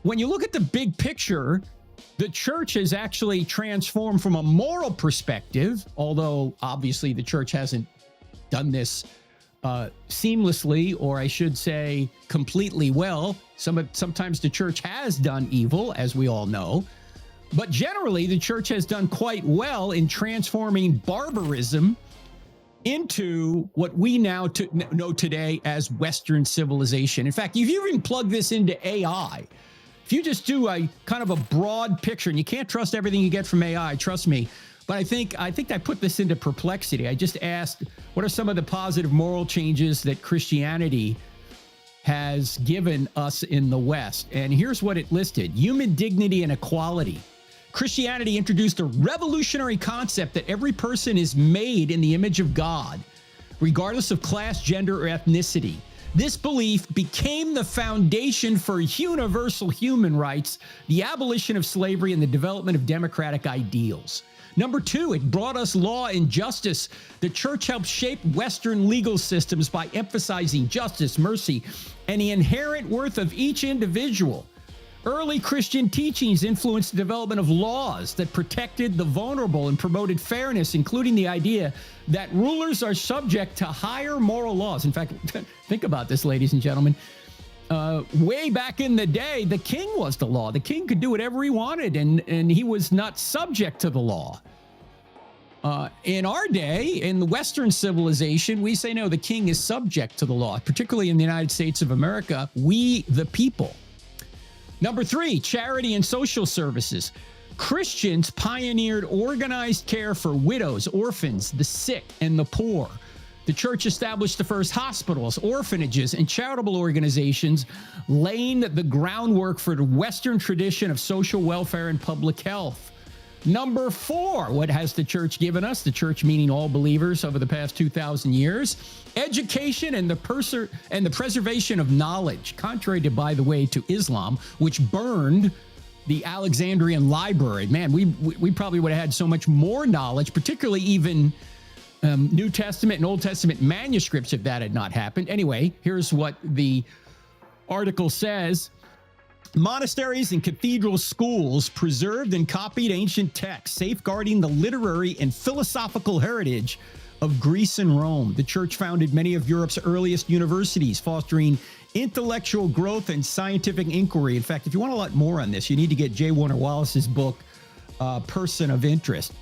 when you look at the big picture, the church has actually transformed from a moral perspective, although obviously the church hasn't done this seamlessly, or I should say completely well. Sometimes the church has done evil, as we all know. But generally, the church has done quite well in transforming barbarism into what we now know today as Western civilization. In fact, if you even plug this into AI, if you just do a kind of a broad picture, and you can't trust everything you get from AI, trust me, but I think I put this into perplexity. I just asked, what are some of the positive moral changes that Christianity has given us in the West? And here's what it listed: human dignity and equality. Christianity introduced a revolutionary concept that every person is made in the image of God, regardless of class, gender, or ethnicity. This belief became the foundation for universal human rights, the abolition of slavery, and the development of democratic ideals. Number two, it brought us law and justice. The church helped shape Western legal systems by emphasizing justice, mercy, and the inherent worth of each individual. Early Christian teachings influenced the development of laws that protected the vulnerable and promoted fairness, including the idea that rulers are subject to higher moral laws. In fact, think about this, ladies and gentlemen. Way back in the day, the king was the law. The king could do whatever he wanted, and he was not subject to the law. In our day, in the Western civilization, we say, no, the king is subject to the law, particularly in the United States of America, we the people. Number three, charity and social services. Christians pioneered organized care for widows, orphans, the sick, and the poor. The church established the first hospitals, orphanages, and charitable organizations, laying the groundwork for the Western tradition of social welfare and public health. Number four, what has the church given us? The church meaning all believers over the past 2,000 years. Education and the preservation of knowledge, contrary to, by the way, to Islam, which burned the Alexandrian library. Man, we probably would have had so much more knowledge, particularly even New Testament and Old Testament manuscripts, if that had not happened. Anyway, here's what the article says. Monasteries and cathedral schools preserved and copied ancient texts, safeguarding the literary and philosophical heritage of Greece and Rome. The church founded many of Europe's earliest universities, fostering intellectual growth and scientific inquiry. In fact, if you want a lot more on this, you need to get J. Warner Wallace's book, Person of Interest.